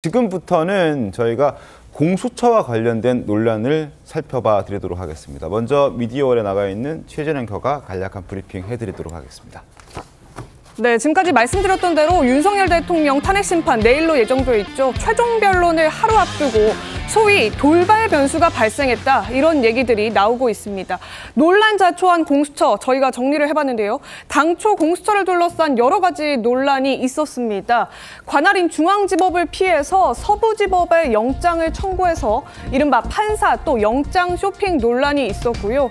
지금부터는 저희가 공수처와 관련된 논란을 살펴봐 드리도록 하겠습니다. 먼저 미디어월에 나가 있는 최재련 켜가 간략한 브리핑 해드리도록 하겠습니다. 네, 지금까지 말씀드렸던 대로 윤석열 대통령 탄핵 심판 내일로 예정돼 있죠. 최종 변론을 하루 앞두고 소위 돌발 변수가 발생했다, 이런 얘기들이 나오고 있습니다. 논란 자초한 공수처, 저희가 정리를 해봤는데요. 당초 공수처를 둘러싼 여러 가지 논란이 있었습니다. 관할인 중앙지법을 피해서 서부지법에 영장을 청구해서 이른바 판사 또 영장 쇼핑 논란이 있었고요.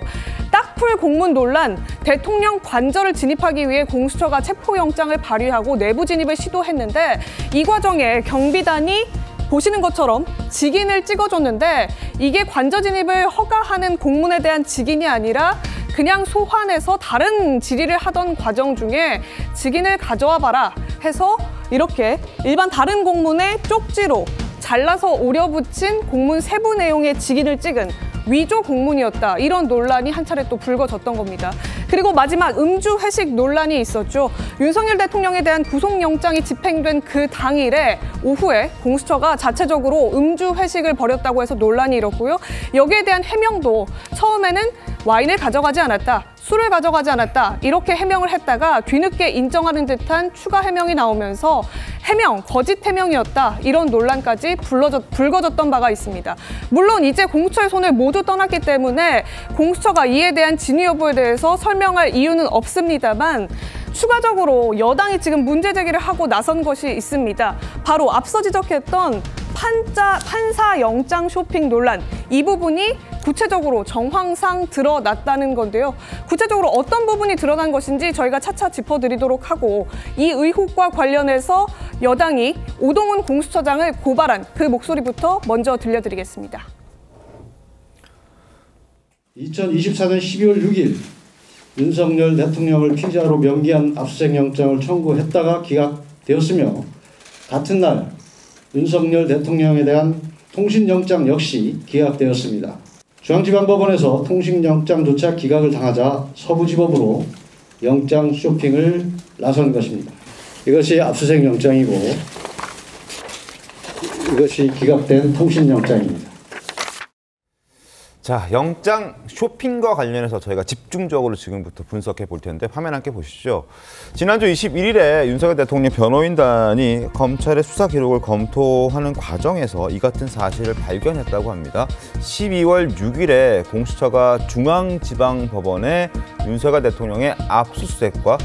딱풀 공문 논란, 대통령 관저를 진입하기 위해 공수처가 체포영장을 발휘하고 내부 진입을 시도했는데 이 과정에 경비단이 보시는 것처럼 직인을 찍어줬는데 이게 관저 진입을 허가하는 공문에 대한 직인이 아니라 그냥 소환해서 다른 질의를 하던 과정 중에 직인을 가져와 봐라 해서 이렇게 일반 다른 공문에 쪽지로 잘라서 오려붙인 공문 세부 내용의 직인을 찍은 위조 공문이었다, 이런 논란이 한 차례 또 불거졌던 겁니다. 그리고 마지막 음주 회식 논란이 있었죠. 윤석열 대통령에 대한 구속영장이 집행된 그 당일에 오후에 공수처가 자체적으로 음주 회식을 벌였다고 해서 논란이 일었고요. 여기에 대한 해명도 처음에는 와인을 가져가지 않았다, 술을 가져가지 않았다, 이렇게 해명을 했다가 뒤늦게 인정하는 듯한 추가 해명이 나오면서 해명, 거짓 해명이었다, 이런 논란까지 불거졌던 바가 있습니다. 물론 이제 공수처의 손을 모두 떠났기 때문에 공수처가 이에 대한 진위 여부에 대해서 설명할 이유는 없습니다만 추가적으로 여당이 지금 문제 제기를 하고 나선 것이 있습니다. 바로 앞서 지적했던 판사 영장 쇼핑 논란, 이 부분이 구체적으로 정황상 드러났다는 건데요. 구체적으로 어떤 부분이 드러난 것인지 저희가 차차 짚어드리도록 하고, 이 의혹과 관련해서 여당이 오동훈 공수처장을 고발한 그 목소리부터 먼저 들려드리겠습니다. 2024년 12월 6일 윤석열 대통령을 피의자로 명기한 압수수색 영장을 청구했다가 기각되었으며, 같은 날 윤석열 대통령에 대한 통신영장 역시 기각되었습니다. 중앙지방법원에서 통신영장조차 기각을 당하자 서부지법으로 영장 쇼핑을 나선 것입니다. 이것이 압수수색 영장이고 이것이 기각된 통신영장입니다. 자, 영장 쇼핑과 관련해서 저희가 집중적으로 지금부터 분석해 볼 텐데 화면 함께 보시죠. 지난주 21일에 윤석열 대통령 변호인단이 검찰의 수사 기록을 검토하는 과정에서 이 같은 사실을 발견했다고 합니다. 12월 6일에 공수처가 중앙지방법원에 윤석열 대통령의 압수수색과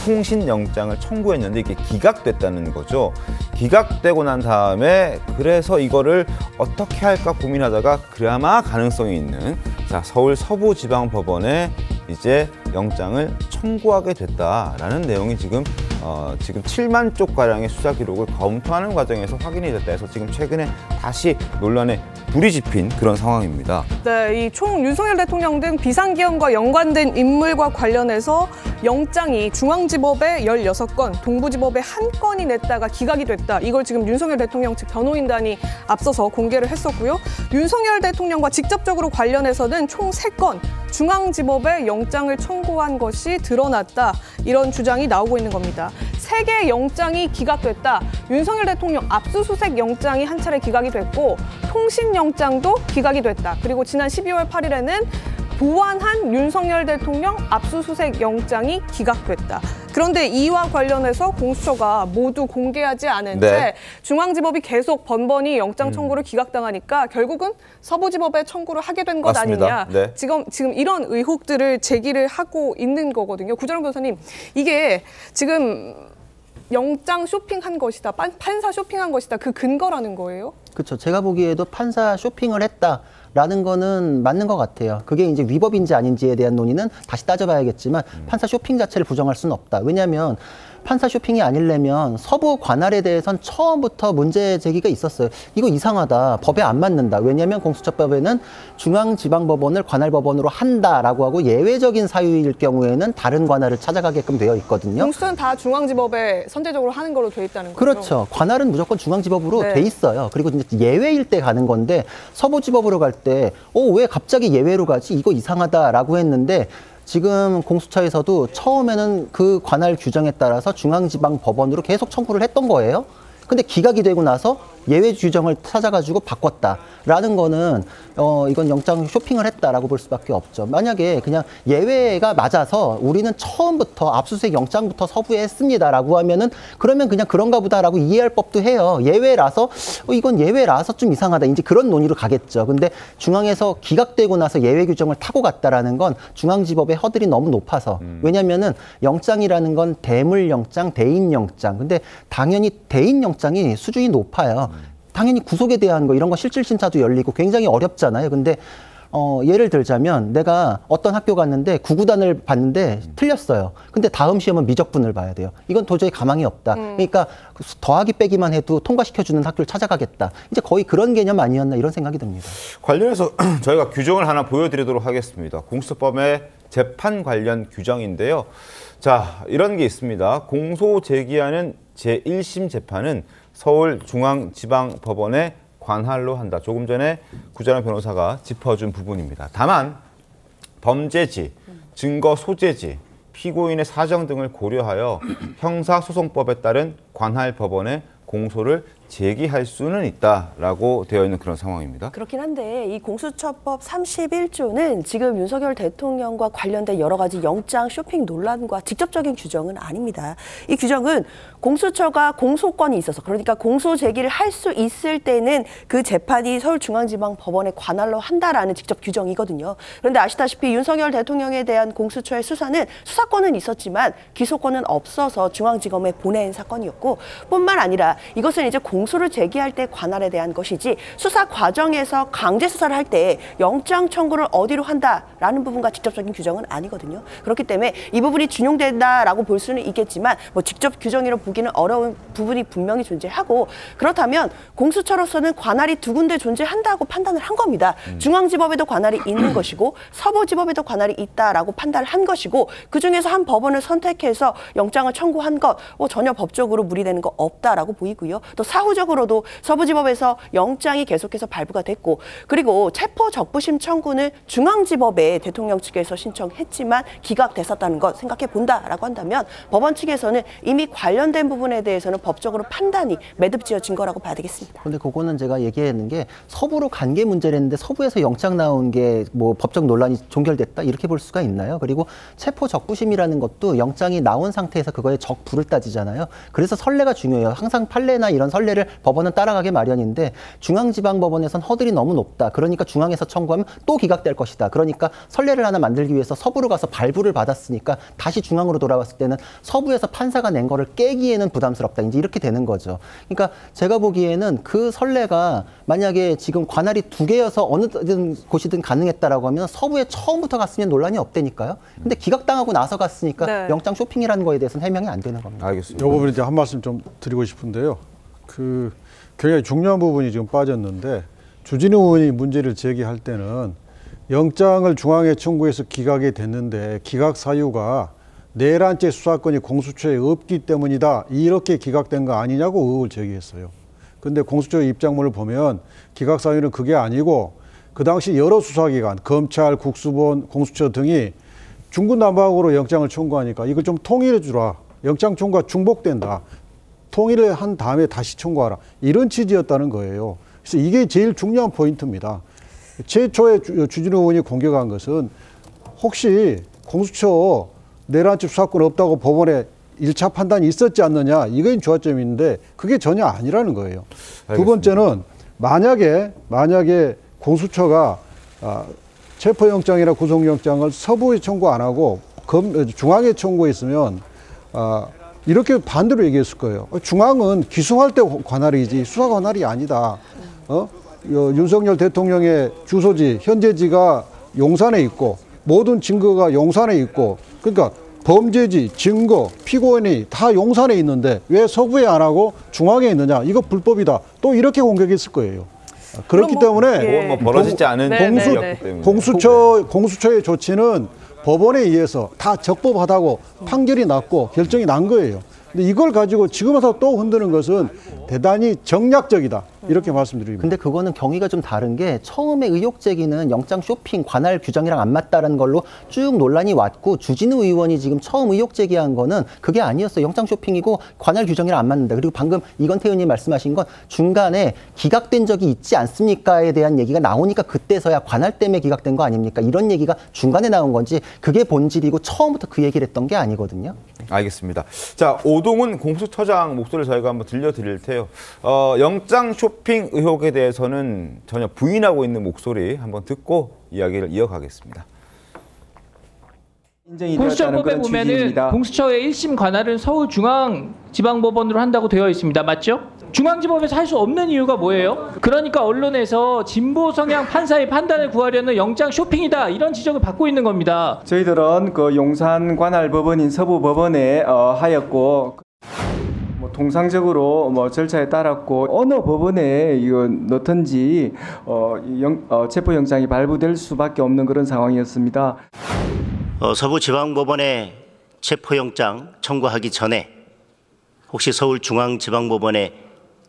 통신영장을 청구했는데 이게 기각됐다는 거죠. 기각되고 난 다음에 그래서 이거를 어떻게 할까 고민하다가 그나마 가능성이 있는 서울 서부지방법원에 이제 영장을 청구하게 됐다라는 내용이 지금 7만 쪽 가량의 수사 기록을 검토하는 과정에서 확인이 됐다 해서 지금 최근에 다시 논란에 불이 지핀 그런 상황입니다. 네, 이 총 윤석열 대통령 등 비상계엄과 연관된 인물과 관련해서 영장이 중앙지법에 16건, 동부지법에 1건이 냈다가 기각이 됐다. 이걸 지금 윤석열 대통령 측 변호인단이 앞서서 공개를 했었고요. 윤석열 대통령과 직접적으로 관련해서는 총 3건, 중앙지법에 영장을 청구한 것이 드러났다, 이런 주장이 나오고 있는 겁니다. 3개의 영장이 기각됐다. 윤석열 대통령 압수수색 영장이 한 차례 기각이 됐고 통신영장도 기각이 됐다. 그리고 지난 12월 8일에는 보완한 윤석열 대통령 압수수색 영장이 기각됐다. 그런데 이와 관련해서 공수처가 모두 공개하지 않은 채 중앙지법이 계속 번번이 영장 청구를 기각당하니까 결국은 서부지법에 청구를 하게 된 것 아니냐. 네. 지금 이런 의혹들을 제기를 하고 있는 거거든요. 구자룡 변호사님, 이게 지금 영장 쇼핑한 것이다, 판사 쇼핑한 것이다, 그 근거라는 거예요? 그렇죠. 제가 보기에도 판사 쇼핑을 했다라는 거는 맞는 것 같아요. 그게 이제 위법인지 아닌지에 대한 논의는 다시 따져봐야겠지만 판사 쇼핑 자체를 부정할 수는 없다. 왜냐하면 판사 쇼핑이 아니려면 서부 관할에 대해선 처음부터 문제 제기가 있었어요. 이거 이상하다, 법에 안 맞는다. 왜냐하면 공수처법에는 중앙지방법원을 관할법원으로 한다라고 하고 예외적인 사유일 경우에는 다른 관할을 찾아가게끔 되어 있거든요. 공수처는 다 중앙지법에 선제적으로 하는 걸로 돼 있다는 거죠? 그렇죠. 관할은 무조건 중앙지법으로 돼 있어요. 그리고 이제 예외일 때 가는 건데 서부지법으로 갈 때 왜 갑자기 예외로 가지? 이거 이상하다라고 했는데 지금 공수처에서도 처음에는 그 관할 규정에 따라서 중앙지방법원으로 계속 청구를 했던 거예요. 근데 기각이 되고 나서 예외 규정을 찾아가지고 바꿨다라는 거는 이건 영장 쇼핑을 했다라고 볼 수밖에 없죠. 만약에 그냥 예외가 맞아서 우리는 처음부터 압수수색 영장부터 서부에 했습니다라고 하면은 그러면 그냥 그런가 보다라고 이해할 법도 해요. 예외라서 이건 예외라서 좀 이상하다. 이제 그런 논의로 가겠죠. 근데 중앙에서 기각되고 나서 예외 규정을 타고 갔다라는 건 중앙지법의 허들이 너무 높아서 왜냐면은 영장이라는 건 대물영장, 대인영장. 근데 당연히 대인영장이 수준이 높아요. 당연히 구속에 대한 거 이런 거 실질심사도 열리고 굉장히 어렵잖아요. 근데 예를 들자면 내가 어떤 학교 갔는데 구구단을 봤는데 틀렸어요. 근데 다음 시험은 미적분을 봐야 돼요. 이건 도저히 가망이 없다. 그러니까 더하기 빼기만 해도 통과시켜주는 학교를 찾아가겠다. 이제 거의 그런 개념 아니었나 이런 생각이 듭니다. 관련해서 저희가 규정을 하나 보여드리도록 하겠습니다. 공수처법의 재판 관련 규정인데요. 자, 이런 게 있습니다. 공소 제기하는 제1심 재판은 서울중앙지방법원에 관할로 한다. 조금 전에 구자란 변호사가 짚어준 부분입니다. 다만 범죄지, 증거 소재지, 피고인의 사정 등을 고려하여 형사소송법에 따른 관할 법원에 공소를 제기할 수는 있다라고 되어 있는 그런 상황입니다. 그렇긴 한데 이 공수처법 31조는 지금 윤석열 대통령과 관련된 여러 가지 영장 쇼핑 논란과 직접적인 규정은 아닙니다. 이 규정은 공수처가 공소권이 있어서 그러니까 공소 제기를 할 수 있을 때는 그 재판이 서울중앙지방법원에 관할로 한다라는 직접 규정이거든요. 그런데 아시다시피 윤석열 대통령에 대한 공수처의 수사는 수사권은 있었지만 기소권은 없어서 중앙지검에 보낸 사건이었고 뿐만 아니라 이것은 이제 공소를 제기할 때 관할에 대한 것이지 수사 과정에서 강제 수사를 할 때 영장 청구를 어디로 한다라는 부분과 직접적인 규정은 아니거든요. 그렇기 때문에 이 부분이 준용된다라고 볼 수는 있겠지만 뭐 직접 규정으로 보기는 어려운 부분이 분명히 존재하고 그렇다면 공수처로서는 관할이 두 군데 존재한다고 판단을 한 겁니다. 중앙지법에도 관할이 있는 것이고 서부지법에도 관할이 있다라고 판단을 한 것이고 그중에서 한 법원을 선택해서 영장을 청구한 것 전혀 법적으로 무리되는 거 없다라고 보이고요. 또 사후적으로도 서부지법에서 영장이 계속해서 발부가 됐고 그리고 체포적부심 청구는 중앙지법에 대통령 측에서 신청했지만 기각됐었다는 것 생각해 본다라고 한다면 법원 측에서는 이미 관련된 부분에 대해서는 법적으로 판단이 매듭지어진 거라고 봐야 되겠습니다. 그런데 그거는 제가 얘기했는 게 서부로 간 게 문제랬는데 서부에서 영장 나온 게 뭐 법적 논란이 종결됐다 이렇게 볼 수가 있나요? 그리고 체포적부심이라는 것도 영장이 나온 상태에서 그거에 적부를 따지잖아요. 그래서 선례가 중요해요. 항상 판례나 이런 선례를 법원은 따라가게 마련인데 중앙지방법원에선 허들이 너무 높다. 그러니까 중앙에서 청구하면 또 기각될 것이다. 그러니까 선례를 하나 만들기 위해서 서부로 가서 발부를 받았으니까 다시 중앙으로 돌아왔을 때는 서부에서 판사가 낸 거를 깨기에는 부담스럽다. 이제 이렇게 되는 거죠. 그러니까 제가 보기에는 그 선례가 만약에 지금 관할이 두 개여서 어느 곳이든 가능했다라고 하면 서부에 처음부터 갔으면 논란이 없다니까요. 근데 기각당하고 나서 갔으니까 네. 영장 쇼핑이라는 거에 대해서는 해명이 안 되는 겁니다. 알겠습니다. 이 부분에 이제 한 말씀 좀 드리고 싶은데요. 굉장히 중요한 부분이 지금 빠졌는데 주진우 의원이 문제를 제기할 때는 영장을 중앙에 청구해서 기각이 됐는데 기각 사유가 내란죄 수사권이 공수처에 없기 때문이다. 이렇게 기각된 거 아니냐고 의혹을 제기했어요. 근데 공수처 입장문을 보면 기각 사유는 그게 아니고 그 당시 여러 수사기관, 검찰, 국수본, 공수처 등이 중구난방으로 영장을 청구하니까 이걸 좀 통일해 주라. 영장 청구가 중복된다. 통일을 한 다음에 다시 청구하라. 이런 취지였다는 거예요. 그래서 이게 제일 중요한 포인트입니다. 최초에 주진우 의원이 공격한 것은 혹시 공수처 내란죄 수사권 없다고 법원에 1차 판단이 있었지 않느냐. 이게 주화점인데 그게 전혀 아니라는 거예요. 알겠습니다. 두 번째는 만약에 공수처가 체포영장이나 구속영장을 서부에 청구 안 하고 중앙에 청구했으면 이렇게 반대로 얘기했을 거예요. 중앙은 기소할 때 관할이지 수사 관할이 아니다. 윤석열 대통령의 주소지, 현재지가 용산에 있고 모든 증거가 용산에 있고 그러니까 범죄지, 증거, 피고인이 다 용산에 있는데 왜 서부에 안 하고 중앙에 있느냐. 이거 불법이다. 또 이렇게 공격했을 거예요. 그렇기 때문에 뭐 벌어지지 않은 공수처의 조치는 법원에 의해서 다 적법하다고 판결이 났고 결정이 난 거예요. 근데 이걸 가지고 지금 와서 또 흔드는 것은 대단히 정략적이다. 이렇게 말씀드립니다. 근데 그거는 경위가 좀 다른 게 처음에 의혹 제기는 영장 쇼핑 관할 규정이랑 안 맞다라는 걸로 쭉 논란이 왔고 주진우 의원이 지금 처음 의혹 제기한 거는 그게 아니었어요. 영장 쇼핑이고 관할 규정이랑 안 맞는다. 그리고 방금 이건태 의원님 말씀하신 건 중간에 기각된 적이 있지 않습니까에 대한 얘기가 나오니까 그때서야 관할 때문에 기각된 거 아닙니까? 이런 얘기가 중간에 나온 건지 그게 본질이고 처음부터 그 얘기를 했던 게 아니거든요. 알겠습니다. 자, 오동훈 공수처장 목소리를 저희가 한번 들려드릴 테요. 영장 쇼핑 의혹에 대해서는 전혀 부인하고 있는 목소리 한번 듣고 이야기를 이어가겠습니다. 공수처법에 보면은 공수처의 1심 관할은 서울중앙지방법원으로 한다고 되어 있습니다. 맞죠? 중앙지법에서 할 수 없는 이유가 뭐예요? 그러니까 언론에서 진보 성향 판사의 판단을 구하려는 영장 쇼핑이다 이런 지적을 받고 있는 겁니다. 저희들은 그 용산 관할법원인 서부법원에 하였고 통상적으로 절차에 따랐고 어느 법원에 이거 넣든지 체포영장이 발부될 수밖에 없는 그런 상황이었습니다. 서부지방법원에 체포영장 청구하기 전에 혹시 서울중앙지방법원에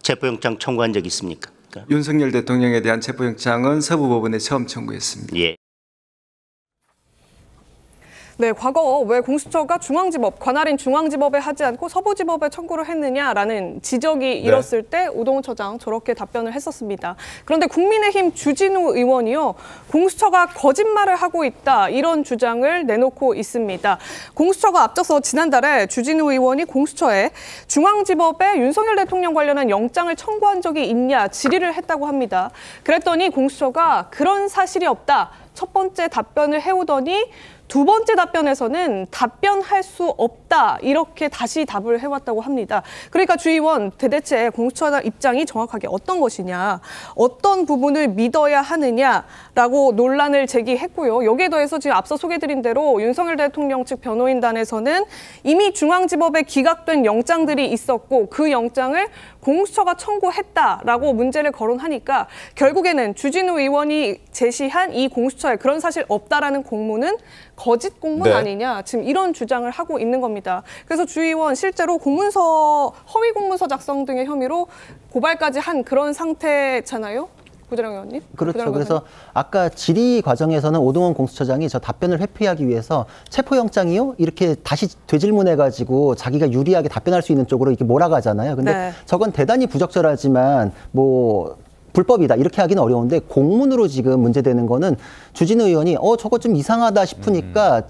체포영장 청구한 적 있습니까? 윤석열 대통령에 대한 체포영장은 서부법원에 처음 청구했습니다. 예. 네, 과거 왜 공수처가 중앙지법, 관할인 중앙지법에 하지 않고 서부지법에 청구를 했느냐라는 지적이 일었을 때 오동훈 처장 저렇게 답변을 했었습니다. 그런데 국민의힘 주진우 의원이요, 공수처가 거짓말을 하고 있다 이런 주장을 내놓고 있습니다. 공수처가 앞서서 지난달에 주진우 의원이 공수처에 중앙지법에 윤석열 대통령 관련한 영장을 청구한 적이 있냐 질의를 했다고 합니다. 그랬더니 공수처가 그런 사실이 없다. 첫 번째 답변을 해오더니 두 번째 답변에서는 답변할 수 없다 이렇게 다시 답을 해왔다고 합니다. 그러니까 주 의원 대체 공수처 입장이 정확하게 어떤 것이냐, 어떤 부분을 믿어야 하느냐라고 논란을 제기했고요. 여기에 더해서 지금 앞서 소개드린 대로 윤석열 대통령 측 변호인단에서는 이미 중앙지법에 기각된 영장들이 있었고 그 영장을 공수처가 청구했다라고 문제를 거론하니까 결국에는 주진우 의원이 제시한 이 공수처에 그런 사실 없다라는 공문은 거짓 공문 네. 아니냐 지금 이런 주장을 하고 있는 겁니다. 그래서 주 의원 실제로 공문서 허위 공문서 작성 등의 혐의로 고발까지 한 그런 상태잖아요. 구재령 의원님. 그렇죠. 그래서 아까 질의 과정에서는 오동훈 공수처장이 저 답변을 회피하기 위해서 체포영장이요? 이렇게 다시 되질문해가지고 자기가 유리하게 답변할 수 있는 쪽으로 이렇게 몰아가잖아요. 근데 네. 저건 대단히 부적절하지만 불법이다 이렇게 하기는 어려운데 공문으로 지금 문제되는 거는 주진우 의원이 저거 좀 이상하다 싶으니까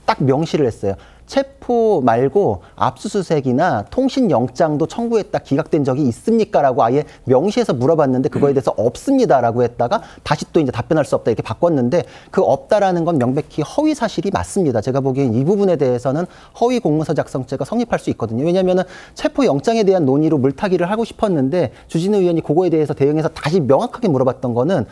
딱 명시를 했어요. 체포 말고 압수수색이나 통신영장도 청구했다 기각된 적이 있습니까? 라고 아예 명시해서 물어봤는데 그거에 대해서 없습니다라고 했다가 다시 또 이제 답변할 수 없다 이렇게 바꿨는데 그 없다라는 건 명백히 허위 사실이 맞습니다. 제가 보기엔 이 부분에 대해서는 허위 공문서 작성죄가 성립할 수 있거든요. 왜냐하면 체포영장에 대한 논의로 물타기를 하고 싶었는데 주진우 의원이 그거에 대해서 대응해서 다시 명확하게 물어봤던 거는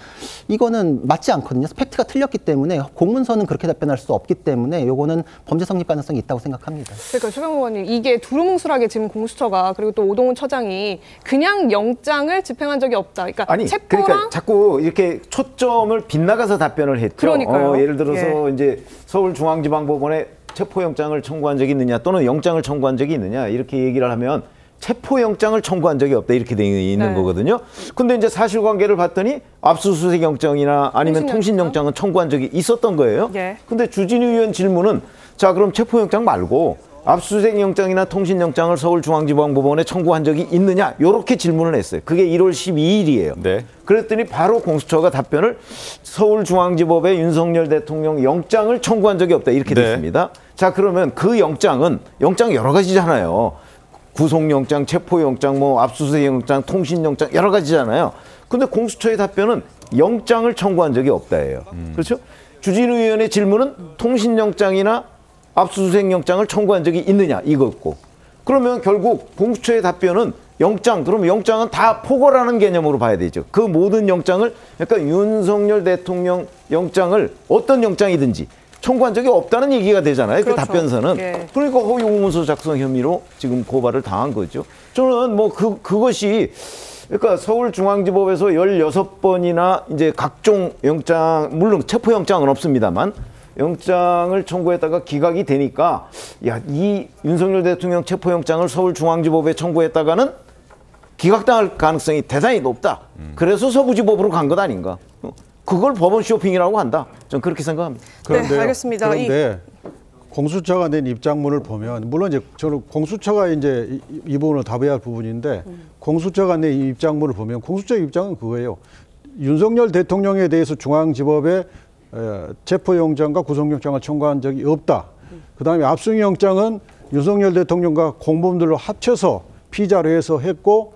이거는 맞지 않거든요. 팩트가 틀렸기 때문에 공문서는 그렇게 답변할 수 없기 때문에 요거는 범죄 성립 가능성이 있다고 생각합니다. 그러니까 최병호 의원님 이게 두루뭉술하게 지금 공수처가 그리고 또 오동훈 처장이 그냥 영장을 집행한 적이 없다. 그러니까 아니 체포랑 그러니까 자꾸 이렇게 초점을 빗나가서 답변을 했죠. 그러니까요. 예를 들어서 이제 서울중앙지방법원에 체포영장을 청구한 적이 있느냐 또는 영장을 청구한 적이 있느냐 이렇게 얘기를 하면 체포영장을 청구한 적이 없다 이렇게 되어 있는 거거든요. 근데 이제 사실관계를 봤더니 압수수색 영장이나 아니면 통신영장은 청구한 적이 있었던 거예요. 근데 주진우 의원 질문은 자 그럼 체포영장 말고 압수수색 영장이나 통신영장을 서울중앙지방법원에 청구한 적이 있느냐 이렇게 질문을 했어요. 그게 1월 12일이에요. 네. 그랬더니 바로 공수처가 답변을 서울중앙지법에 윤석열 대통령 영장을 청구한 적이 없다 이렇게 됐습니다. 자 그러면 그 영장 여러 가지잖아요. 구속영장, 체포영장, 압수수색영장, 통신영장 여러 가지잖아요. 근데 공수처의 답변은 영장을 청구한 적이 없다예요. 그렇죠? 주진우 의원의 질문은 통신영장이나 압수수색영장을 청구한 적이 있느냐 이거였고 그러면 결국 공수처의 답변은 그럼 영장은 다 포괄하는 개념으로 봐야 되죠. 그 모든 영장을 그러니까 윤석열 대통령 영장을 어떤 영장이든지 청구한 적이 없다는 얘기가 되잖아요. 그렇죠. 그 답변서는. 그러니까 허위 공문서 작성 혐의로 지금 고발을 당한 거죠. 저는 그것이 그러니까 서울중앙지법에서 16번이나 이제 각종 영장, 물론 체포영장은 없습니다만 영장을 청구했다가 기각이 되니까 이 윤석열 대통령 체포영장을 서울중앙지법에 청구했다가는 기각당할 가능성이 대단히 높다. 그래서 서부지법으로 간 것 아닌가. 그걸 법원 쇼핑이라고 한다. 저는 그렇게 생각합니다. 네, 알겠습니다. 그런데 공수처가 낸 입장문을 보면 물론 이제 저는 공수처가 이제 이 부분을 답해야 할 부분인데 공수처가 낸 입장문을 보면 공수처 입장은 그거예요. 윤석열 대통령에 대해서 중앙지법에 체포영장과 구속영장을 청구한 적이 없다. 그다음에 압수영장은 윤석열 대통령과 공범들로 합쳐서 피의자로 해서 했고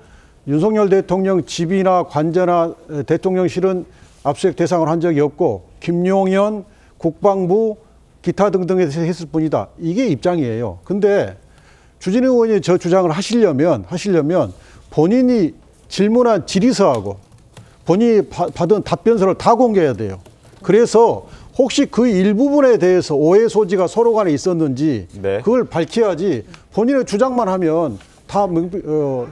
윤석열 대통령 집이나 관저나 대통령실은 압수수색 대상을 한 적이 없고 김용현 국방부 기타 등등에서 했을 뿐이다. 이게 입장이에요. 근데 주진우 의원이 저 주장을 하시려면 본인이 질문한 질의서하고 본인이 받은 답변서를 다 공개해야 돼요. 그래서 혹시 그 일부분에 대해서 오해 소지가 서로 간에 있었는지 네. 그걸 밝혀야지 본인의 주장만 하면 다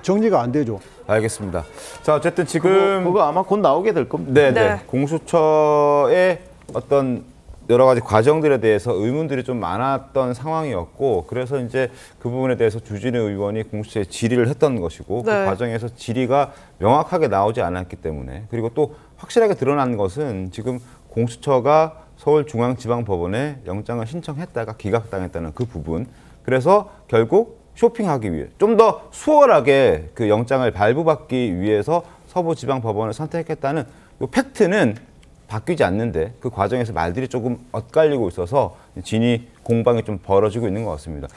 정리가 안 되죠. 알겠습니다. 자, 어쨌든 지금 그거 아마 곧 나오게 될 겁니다. 네. 네. 공수처의 어떤 여러 가지 과정들에 대해서 의문들이 좀 많았던 상황이었고 그래서 이제 그 부분에 대해서 주진우 의원이 공수처에 질의를 했던 것이고 네. 그 과정에서 질의가 명확하게 나오지 않았기 때문에 그리고 또 확실하게 드러난 것은 지금 공수처가 서울중앙지방법원에 영장을 신청했다가 기각당했다는 그 부분. 그래서 결국 쇼핑하기 위해 좀 더 수월하게 그 영장을 발부받기 위해서 서부지방법원을 선택했다는 이 팩트는 바뀌지 않는데 그 과정에서 말들이 조금 엇갈리고 있어서 진위 공방이 좀 벌어지고 있는 것 같습니다.